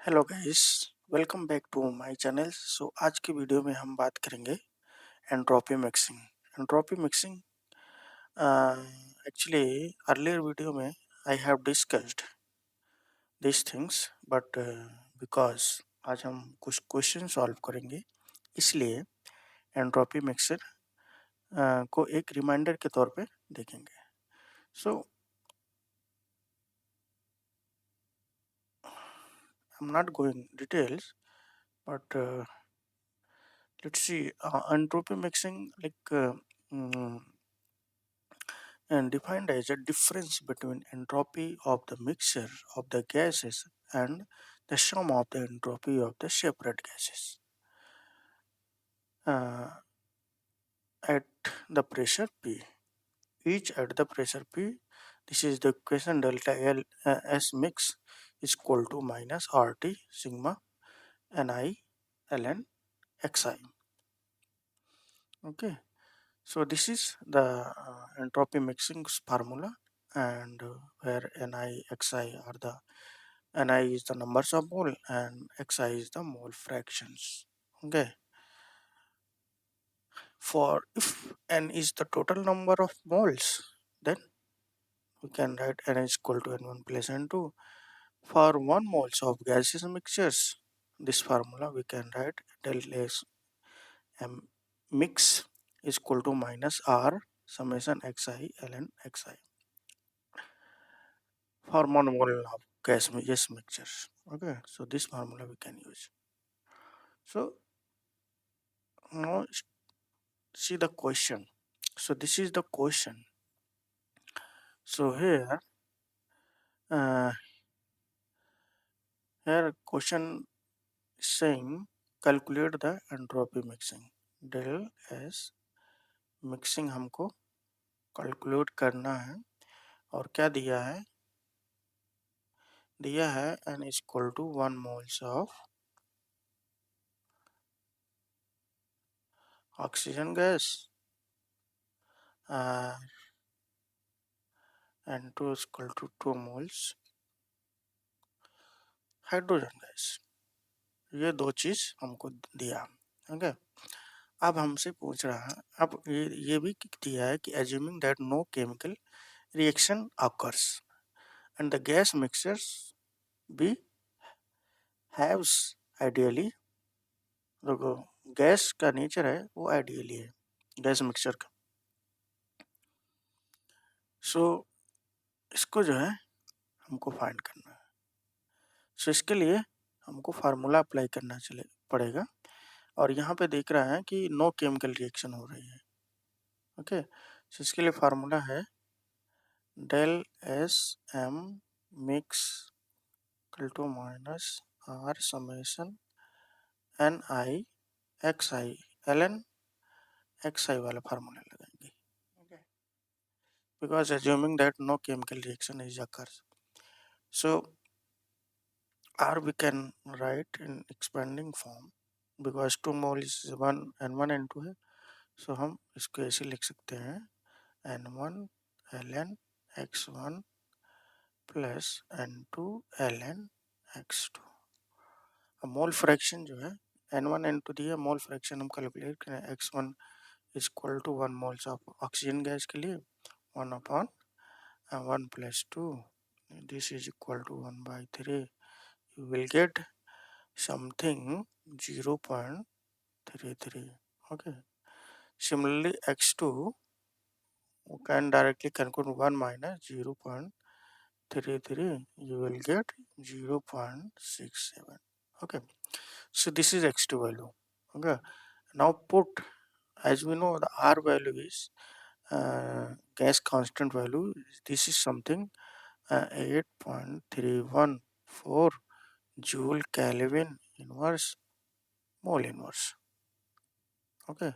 Hello guys, welcome back to my channel. आज की video में हम बात करेंगे entropy mixing. Entropy mixing actually earlier video में I have discussed this things, but because आज हम कुछ क्वेश्चन सॉल्व करेंगे, इसलिए एंट्रोपी मिक्सर को एक रिमाइंडर के तौर पे देखेंगे। So I am not going details, but let's see. Entropy mixing, mm, and defined as a difference between entropy of the mixture of the gases and the sum of the entropy of the separate gases uh, at the pressure P. Each at the pressure P. This is the equation delta L S mix is equal to minus RT sigma Ni ln Xi. Okay. So this is the entropy mixing formula, and where Ni, Xi are the Ni is the numbers of mole and Xi is the mole fractions. Okay. For if N is the total number of moles, then we can write N is equal to N1 plus N2. For 1 moles of gaseous mixtures, this formula we can write del S M mix is equal to minus R summation Xi ln Xi. For 1 mole of gaseous mixtures. Okay, so this formula we can use. So now see the question. So this is the question. So uh, here question saying calculate the entropy mixing. Del S mixing हमको calculate करना है, और क्या दिया है? दिया है n is equal to 1 moles of oxygen gas and 2 is equal to 2 moles hydrogen gas. ये दो चीज हमको दिया। ओके, अब हमसे पूछ रहा है, अब ये भी दिया है कि assuming that no chemical reaction occurs and the gas mixtures be has ideally, देखो गैस का नेचर है वो आइडियली है गैस मिक्सचर का। सो इसको जो है हमको फाइंड करना है। सो इसके लिए हमको फार्मूला अप्लाई करना चले पड़ेगा, और यहाँ पे देख रहा है कि नो केमिकल रिएक्शन हो रही है। ओके, सो इसके लिए फार्मूला है del S M mix equal to minus R summation Ni Xi ln Xi वाला फार्मूला लगाएंगे। okay, because assuming that no chemical reaction is occurs, so R we can write in expanding form because 2 mole is 1 N1 N2 है, so हम इसको ऐसे लिख सकते हैं N1 ln X1 plus N2 ln X2। अब mole fraction जो है N1 N2 दिया, मोल फ्रैक्शन हम कैलकुलेट करें X1 is equal to 1 moles of oxygen gas के लिए 1 upon 1 plus 2, this is equal to 1 by 3. You will get something 0.33. okay, similarly X2 we can directly calculate 1 minus 0.33, you will get 0.67. okay, so this is X2 value. Okay, now put, as we know the R value is gas constant value, this is something 8.314 joule Kelvin inverse mole inverse. Okay,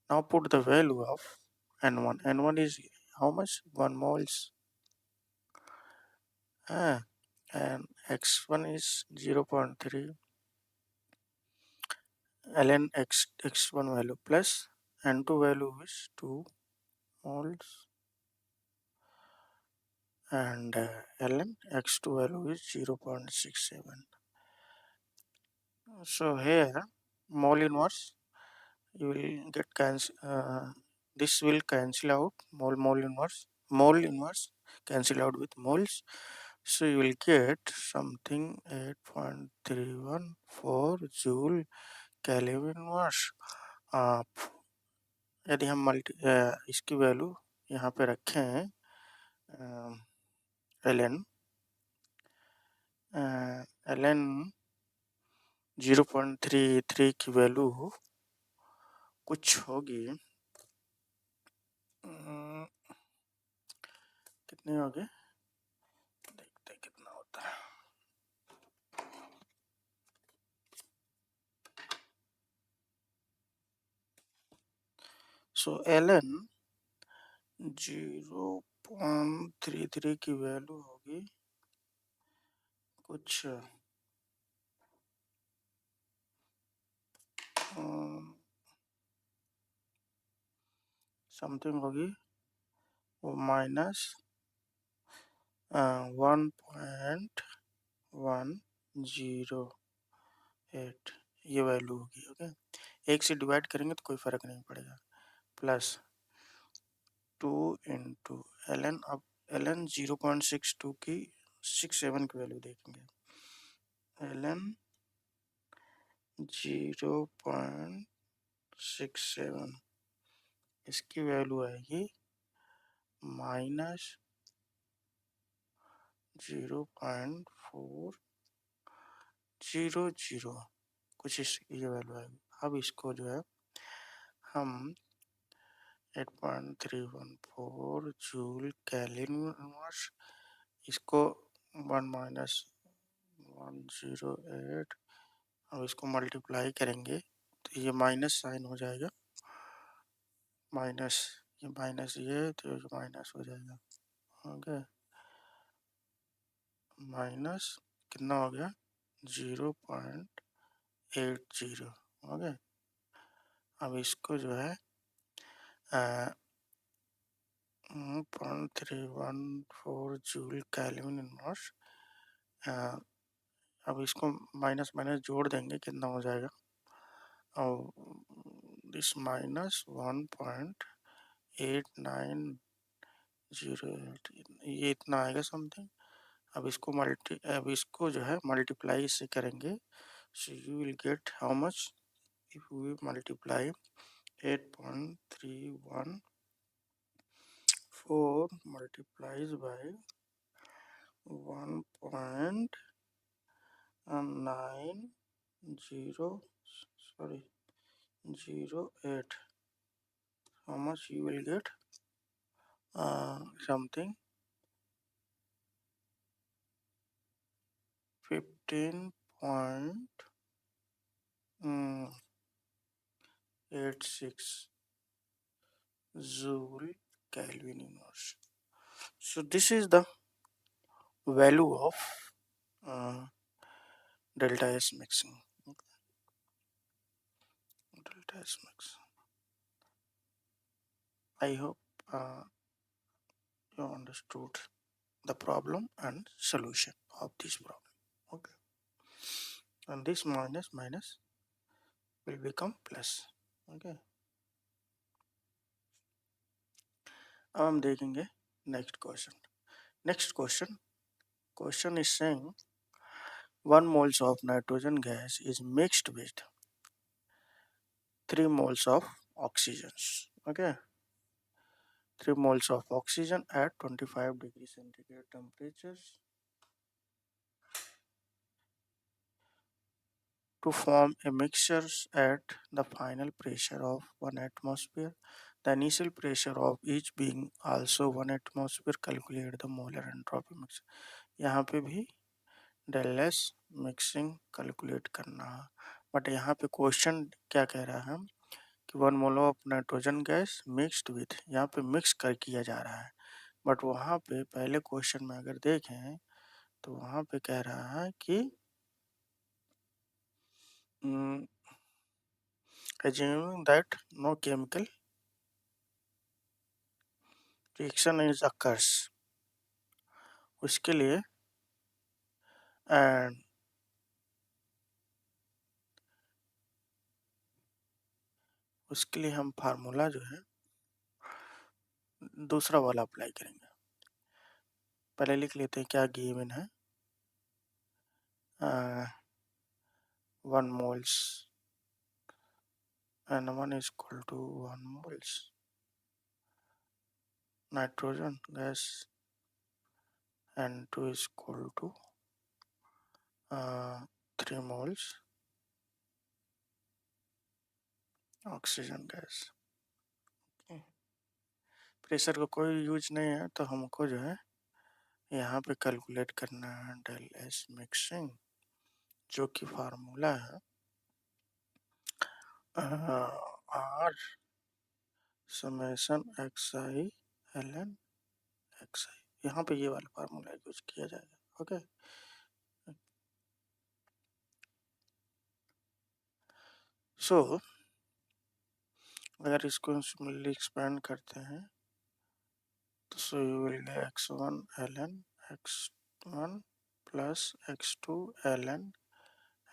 now put the value of N1. N1 is how much? 1 moles, and X1 is 0.3 ln X1 value plus N2 value is 2 moles, and ln X2 value is 0.67. So here mole inverse you will get this will cancel out mole inverse cancel out with moles, so you will get something 8.314 joule Kelvin inverse. यदि हम इसकी value यहाँ पे रखें ln 0.33 की value कुछ होगी कितनी होगी देखते हैं कितना होता है। सो ln 0.33 की वैल्यू होगी कुछ समथिंग होगी वो -1.108 ये वैल्यू होगी। ओके, एक से डिवाइड करेंगे तो कोई फर्क नहीं पड़ेगा, प्लस 2 इंटू ln। अब ln 0.62 की 67 की वैल्यू देखेंगे। ln 0.67 इसकी वैल्यू आएगी -0.400 कुछ ये वैल्यू आएगी। अब इसको जो है हम 8.314 जूल केल्विन इनवर्स, इसको 1-108, अब इसको मल्टीप्लाई करेंगे तो ये माइनस साइन हो जाएगा, माइनस ये माइनस ये तो ये माइनस हो जाएगा। ओके, माइनस कितना हो गया 0.80। ओके, अब इसको जो है 0.314 जूल केल्विन इनवर्स, अब इसको माइनस माइनस जोड़ देंगे कितना हो जाएगा, और दिस माइनस 1.8908 ये इतना आएगा समथिंग। अब इसको जो है मल्टीप्लाई इससे करेंगे, so you will get how much if we multiply 8.314 multiplies by 1.9008, how much you will get, something 15.86 joule Kelvin inverse. So this is the value of delta S mixing. Delta S mixing. I hope you understood the problem and solution of this problem. Okay, and this minus minus will become plus. Okay, अब हम देखेंगे next question. Question is saying 1 moles of nitrogen gas is mixed with 3 moles of oxygen. Okay, 3 moles of oxygen at 25 degrees centigrade temperatures to form a mixture at the final pressure of 1 atmosphere. The initial pressure of each being also 1 atmosphere. Calculate the molar entropy mix. यहाँ पे भी del S mixing calculate करना है, but यहाँ पे question क्या कह रहा है कि 1 mole of nitrogen gas mixed with, यहाँ पे मिक्स कर किया जा रहा है, बट वहाँ पे पहले क्वेश्चन में अगर देखें तो वहाँ पे कह रहा है कि assuming that no chemical reaction is occurs, उसके लिए and उसके लिए हम फार्मूला जो है दूसरा वाला अप्लाई करेंगे। पहले लिख लेते हैं क्या गिवन है। 1 moles N1 is equal to 1 moles nitrogen gas, N2 is equal to 3 moles oxygen gas. Pressure का कोई यूज नहीं है तो हमको जो है यहाँ पे कैलकुलेट करना है डेल एस मिक्सिंग, जो कि फार्मूला है R summation x i l n x i. यहाँ पे ये वाला फार्मूला यूज किया जाएगा। ओके, सो अगर इसको सिंपली एक्सपेंड करते हैं तो सो you will gate x1 ln x1 plus x2 ln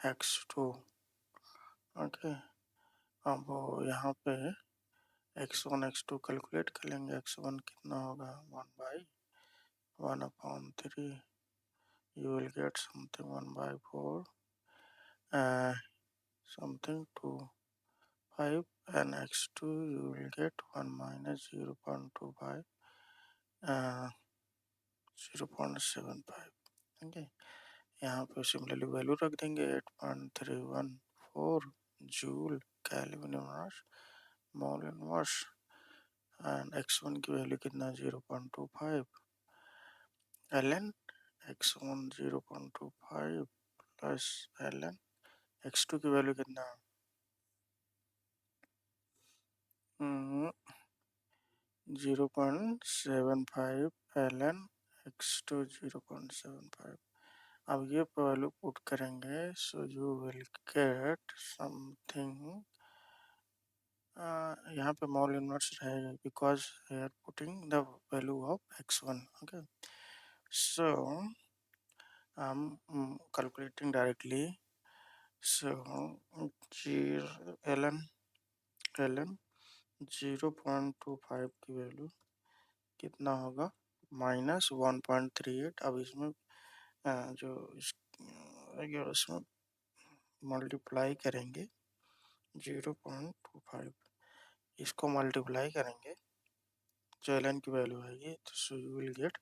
x2। Okay, अब यहाँ पे x1 x2 कैलकुलेट कर लेंगे। x1 कितना होगा 1/1/3, you will get something 1/4 something 2/5, and x2 you will get 1 minus 0.25 0.75। Okay, यहाँ पे सिमिलरली वैल्यू रख देंगे 8.314 joule kelvin inverse mole inverse, and x1 की वैल्यू कितना 0.25 ln x1 0.25 plus ln x2 की वैल्यू कितना 0.75 ln x2 0.75। अब ये वैल्यू पुट करेंगे so you will get something, यहाँ पे मोल इनवर्स रहेगा because we are putting the value of x1। Okay, so I'm calculating directly. So ln 0.25 की value कितना होगा -1.38। अब इसमें जो इसमें मल्टीप्लाई करेंगे 0.25, इसको मल्टीप्लाई करेंगे जो ln की वैल्यू आएगी तो सो यू विल गेट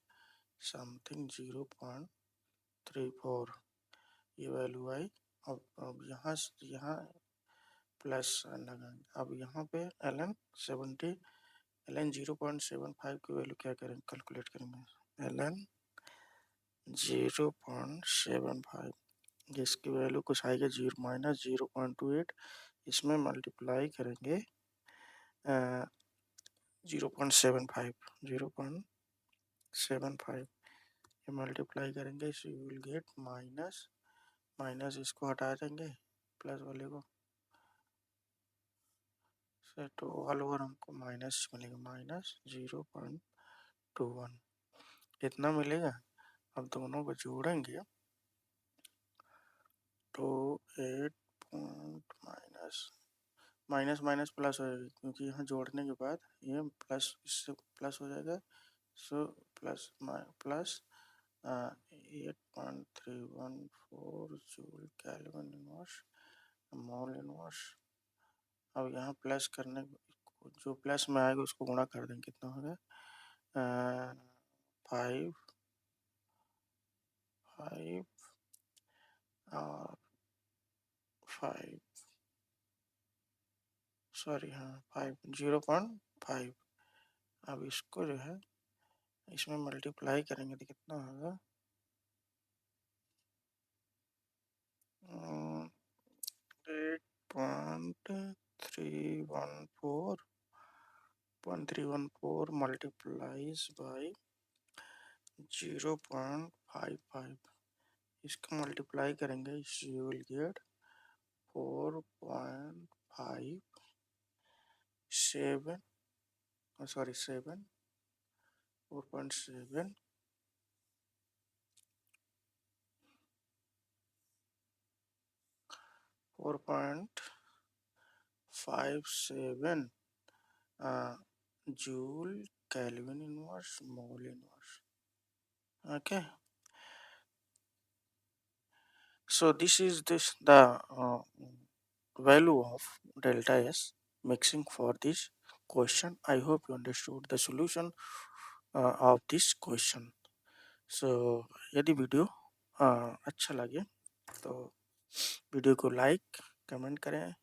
समथिंग 0.34 ये वैल्यू आई। अब यहाँ प्लस लगाएंगे। अब यहाँ पे ln 0.75 की वैल्यू क्या करेंगे कैलकुलेट करेंगे ln 0.75, जिसकी वैल्यू कुछ आएगा -0.28। इसमें मल्टीप्लाई करेंगे 0.75 ये मल्टीप्लाई करेंगे so you will get minus इसको हटा देंगे प्लस वाले को से, तो ऑल ओवर हमको माइनस मिलेगा -0.21 इतना मिलेगा। अब दोनों को जोड़ेंगे तो 8 पॉइंट माइनस माइनस प्लस हो जाएगा, क्योंकि यहाँ जोड़ने के बाद ये प्लस इससे प्लस हो जाएगा। So plus 8.314 joule kelvin inverse mole inverse. अब यहाँ प्लस करने जो प्लस में आएगा उसको गुणा कर देंगे, कितना होगा 5 और 5 सॉरी हाँ 5 0.5। अब इसको जो है इसमें मल्टीप्लाई करेंगे तो कितना होगा 8.314 मल्टीप्लाइज बाई 0.55, इसका मल्टीप्लाई करेंगे you will gate 4.57 sorry 4.7 57 Joule Kelvin inverse mole inverse. Okay, so this is the value of delta S mixing for this question. I hope you understood the solution of this question. So यदि video अच्छा लगे तो video को like comment करें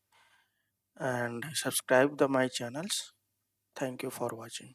and subscribe the my channels. Thank you for watching.